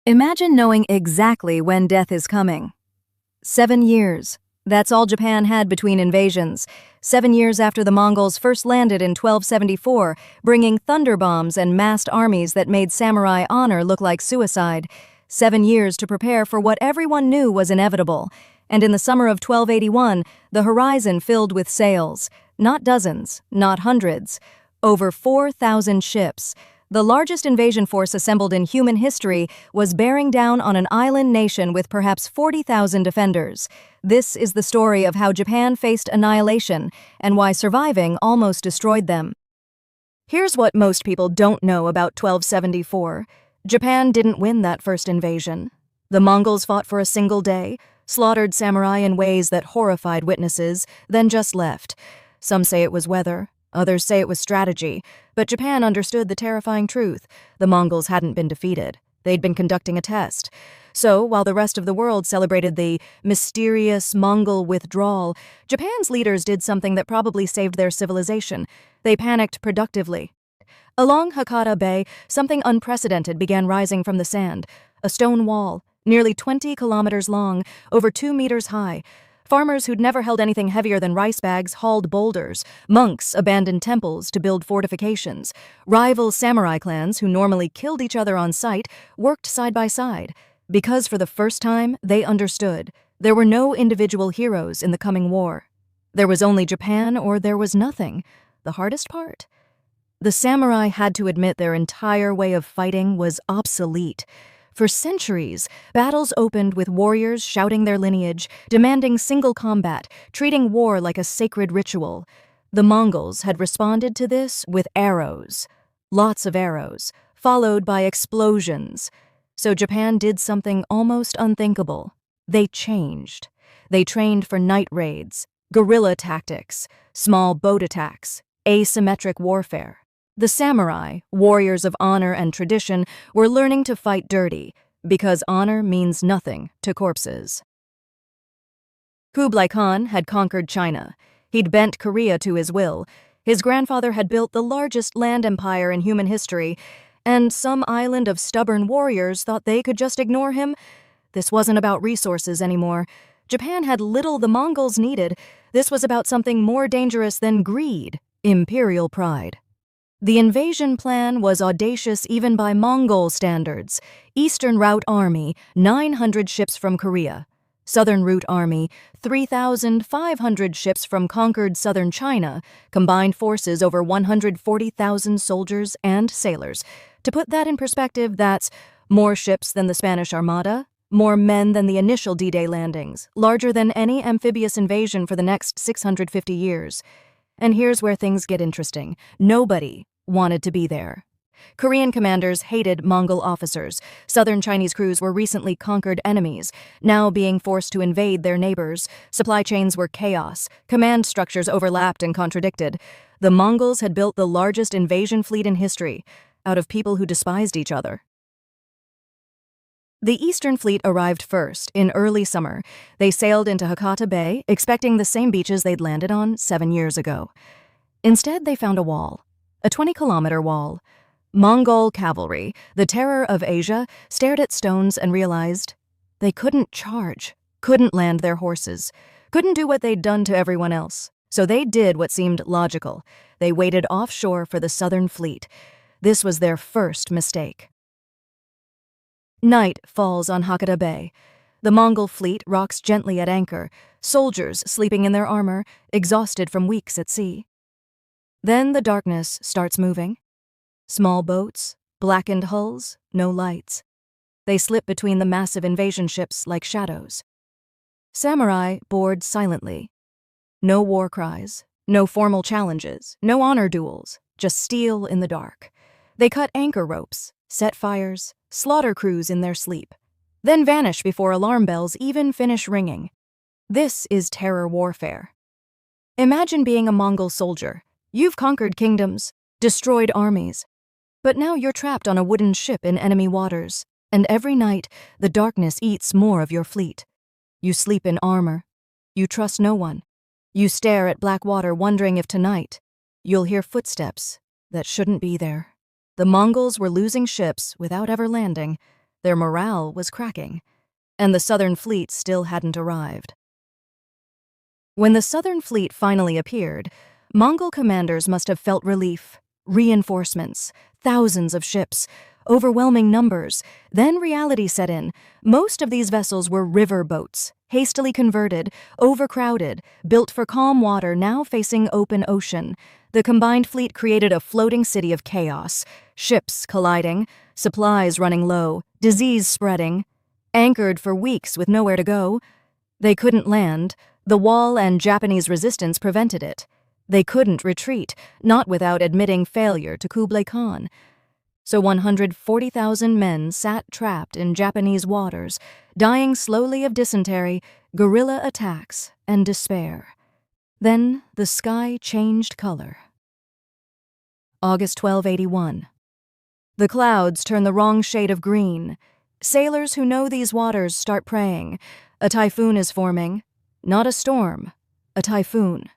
Imagine knowing exactly when death is coming. 7 years. That's all Japan had between invasions. 7 years after the Mongols first landed in 1274, bringing thunder bombs and massed armies that made samurai honor look like suicide. 7 years to prepare for what everyone knew was inevitable. And in the summer of 1281, the horizon filled with sails. Not dozens, not hundreds. Over 4,000 ships. The largest invasion force assembled in human history was bearing down on an island nation with perhaps 40,000 defenders. This is the story of how Japan faced annihilation and why surviving almost destroyed them. Here's what most people don't know about 1274. Japan didn't win that first invasion. The Mongols fought for a single day, slaughtered samurai in ways that horrified witnesses, then just left. Some say it was weather. Others say it was strategy, but Japan understood the terrifying truth. The Mongols hadn't been defeated. They'd been conducting a test. So, while the rest of the world celebrated the mysterious Mongol withdrawal, Japan's leaders did something that probably saved their civilization. They panicked productively. Along Hakata Bay, something unprecedented began rising from the sand. A stone wall, nearly 20 kilometers long, over 2 meters high. Farmers who'd never held anything heavier than rice bags hauled boulders. Monks abandoned temples to build fortifications. Rival samurai clans, who normally killed each other on sight, worked side by side. Because for the first time, they understood. There were no individual heroes in the coming war. There was only Japan or there was nothing. The hardest part? The samurai had to admit their entire way of fighting was obsolete. For centuries, battles opened with warriors shouting their lineage, demanding single combat, treating war like a sacred ritual. The Mongols had responded to this with arrows. Lots of arrows, followed by explosions. So Japan did something almost unthinkable. They changed. They trained for night raids, guerrilla tactics, small boat attacks, asymmetric warfare. The samurai, warriors of honor and tradition, were learning to fight dirty, because honor means nothing to corpses. Kublai Khan had conquered China. He'd bent Korea to his will. His grandfather had built the largest land empire in human history, and some island of stubborn warriors thought they could just ignore him. This wasn't about resources anymore. Japan had little the Mongols needed. This was about something more dangerous than greed, imperial pride. The invasion plan was audacious even by Mongol standards. Eastern Route Army, 900 ships from Korea. Southern Route Army, 3,500 ships from conquered southern China, combined forces over 140,000 soldiers and sailors. To put that in perspective, that's more ships than the Spanish Armada, more men than the initial D-Day landings, larger than any amphibious invasion for the next 650 years. And here's where things get interesting. Nobody wanted to be there. Korean commanders hated Mongol officers. Southern Chinese crews were recently conquered enemies, now being forced to invade their neighbors. Supply chains were chaos. Command structures overlapped and contradicted. The Mongols had built the largest invasion fleet in history, out of people who despised each other. The Eastern Fleet arrived first, in early summer. They sailed into Hakata Bay, expecting the same beaches they'd landed on 7 years ago. Instead, they found a wall. A 20-kilometer wall. Mongol cavalry, the terror of Asia, stared at stones and realized they couldn't charge, couldn't land their horses, couldn't do what they'd done to everyone else. So they did what seemed logical. They waited offshore for the Southern Fleet. This was their first mistake. Night falls on Hakata Bay. The Mongol fleet rocks gently at anchor, soldiers sleeping in their armor, exhausted from weeks at sea. Then the darkness starts moving. Small boats, blackened hulls, no lights. They slip between the massive invasion ships like shadows. Samurai board silently. No war cries, no formal challenges, no honor duels, just steel in the dark. They cut anchor ropes, set fires, slaughter crews in their sleep, then vanish before alarm bells even finish ringing. This is terror warfare. Imagine being a Mongol soldier. You've conquered kingdoms, destroyed armies, but now you're trapped on a wooden ship in enemy waters, and every night the darkness eats more of your fleet. You sleep in armor. You trust no one. You stare at black water wondering if tonight you'll hear footsteps that shouldn't be there. The Mongols were losing ships without ever landing. Their morale was cracking, and the Southern Fleet still hadn't arrived. When the Southern Fleet finally appeared, Mongol commanders must have felt relief. Reinforcements, thousands of ships, overwhelming numbers. Then reality set in. Most of these vessels were river boats, hastily converted, overcrowded, built for calm water now facing open ocean. The combined fleet created a floating city of chaos, ships colliding, supplies running low, disease spreading. Anchored for weeks with nowhere to go. They couldn't land. The wall and Japanese resistance prevented it. They couldn't retreat, not without admitting failure to Kublai Khan. So 140,000 men sat trapped in Japanese waters, dying slowly of dysentery, guerrilla attacks, and despair. Then the sky changed color. August 1281. The clouds turn the wrong shade of green. Sailors who know these waters start praying. A typhoon is forming. Not a storm, a typhoon.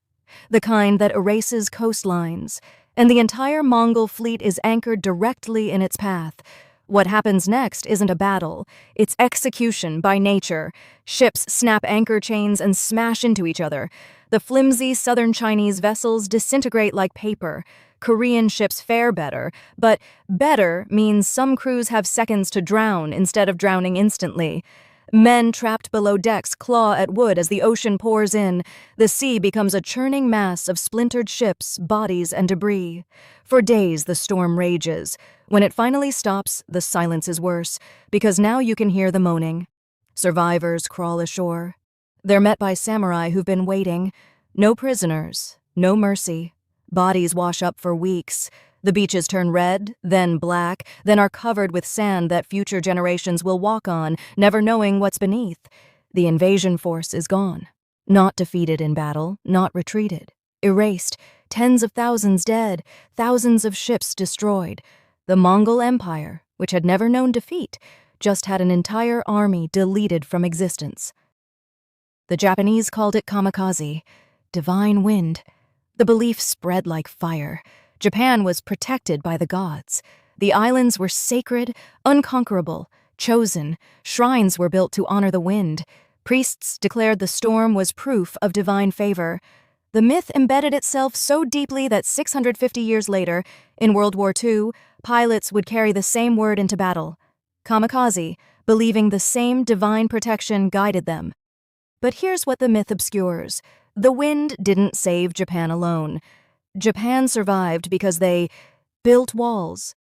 The kind that erases coastlines. And the entire Mongol fleet is anchored directly in its path. What happens next isn't a battle. It's execution by nature. Ships snap anchor chains and smash into each other. The flimsy southern Chinese vessels disintegrate like paper. Korean ships fare better, but better means some crews have seconds to drown instead of drowning instantly. Men trapped below decks claw at wood as the ocean pours in. The sea becomes a churning mass of splintered ships, bodies, and debris. For days the storm rages. When it finally stops, the silence is worse, because now you can hear the moaning. Survivors crawl ashore. They're met by samurai who've been waiting. No prisoners, no mercy. Bodies wash up for weeks. The beaches turn red, then black, then are covered with sand that future generations will walk on, never knowing what's beneath. The invasion force is gone. Not defeated in battle, not retreated. Erased, tens of thousands dead, thousands of ships destroyed. The Mongol Empire, which had never known defeat, just had an entire army deleted from existence. The Japanese called it Kamikaze, divine wind. The belief spread like fire. Japan was protected by the gods. The islands were sacred, unconquerable, chosen. Shrines were built to honor the wind. Priests declared the storm was proof of divine favor. The myth embedded itself so deeply that 650 years later, in World War II, pilots would carry the same word into battle. Kamikaze, believing the same divine protection guided them. But here's what the myth obscures. The wind didn't save Japan alone. Japan survived because they built walls.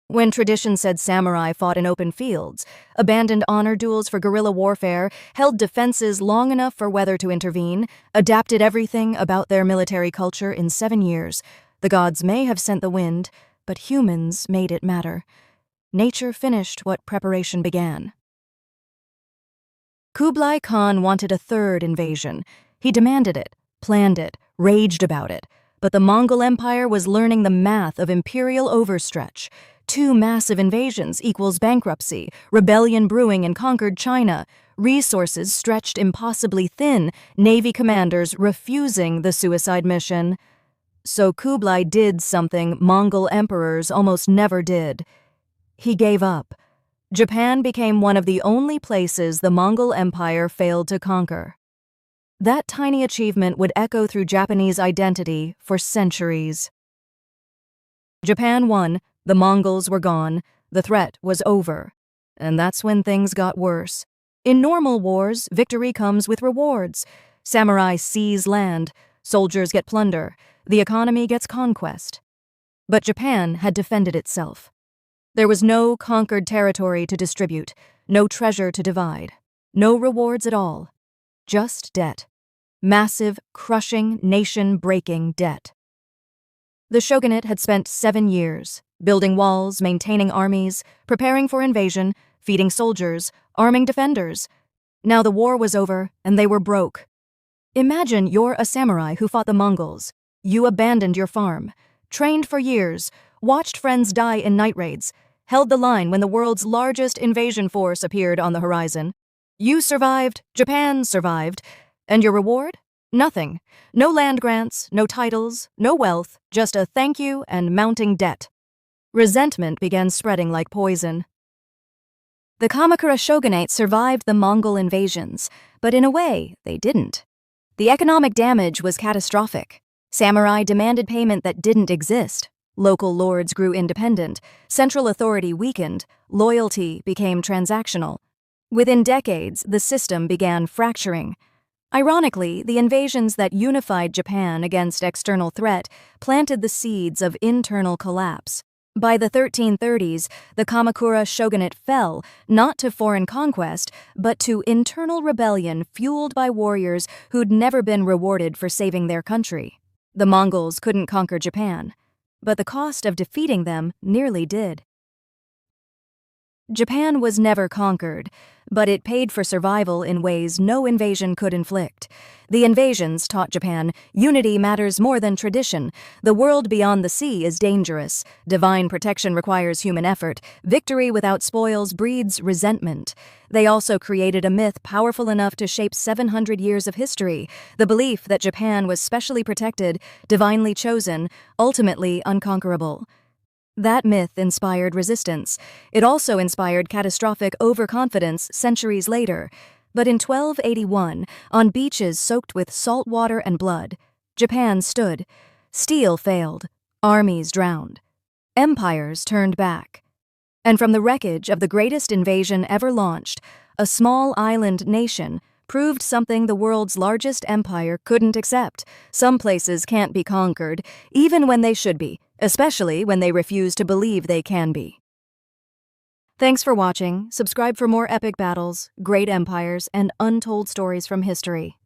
When tradition said samurai fought in open fields, abandoned honor duels for guerrilla warfare, held defenses long enough for weather to intervene, adapted everything about their military culture in 7 years, the gods may have sent the wind, but humans made it matter. Nature finished what preparation began. Kublai Khan wanted a third invasion. He demanded it, planned it, raged about it. But the Mongol Empire was learning the math of imperial overstretch. 2 massive invasions equals bankruptcy, rebellion brewing in conquered China, resources stretched impossibly thin, navy commanders refusing the suicide mission. So Kublai did something Mongol emperors almost never did. He gave up. Japan became one of the only places the Mongol Empire failed to conquer. That tiny achievement would echo through Japanese identity for centuries. Japan won, the Mongols were gone, the threat was over. And that's when things got worse. In normal wars, victory comes with rewards. Samurai seize land, soldiers get plunder, the economy gets conquest. But Japan had defended itself. There was no conquered territory to distribute, no treasure to divide, no rewards at all. Just debt. Massive, crushing, nation-breaking debt. The shogunate had spent 7 years, building walls, maintaining armies, preparing for invasion, feeding soldiers, arming defenders. Now the war was over, and they were broke. Imagine you're a samurai who fought the Mongols. You abandoned your farm, trained for years, watched friends die in night raids, held the line when the world's largest invasion force appeared on the horizon. You survived, Japan survived, and your reward? Nothing. No land grants, no titles, no wealth, just a thank you and mounting debt. Resentment began spreading like poison. The Kamakura shogunate survived the Mongol invasions, but in a way, they didn't. The economic damage was catastrophic. Samurai demanded payment that didn't exist. Local lords grew independent. Central authority weakened. Loyalty became transactional. Within decades, the system began fracturing. Ironically, the invasions that unified Japan against external threat planted the seeds of internal collapse. By the 1330s, the Kamakura shogunate fell, not to foreign conquest, but to internal rebellion fueled by warriors who'd never been rewarded for saving their country. The Mongols couldn't conquer Japan, but the cost of defeating them nearly did. Japan was never conquered, but it paid for survival in ways no invasion could inflict. The invasions taught Japan unity matters more than tradition. The world beyond the sea is dangerous. Divine protection requires human effort. Victory without spoils breeds resentment. They also created a myth powerful enough to shape 700 years of history, the belief that Japan was specially protected, divinely chosen, ultimately unconquerable. That myth inspired resistance. It also inspired catastrophic overconfidence centuries later. But in 1281, on beaches soaked with salt water and blood, Japan stood. Steel failed. Armies drowned. Empires turned back. And from the wreckage of the greatest invasion ever launched, a small island nation proved something the world's largest empire couldn't accept. Some places can't be conquered, even when they should be, especially when they refuse to believe they can be. Thanks for watching. Subscribe for more epic battles, great empires, and untold stories from history.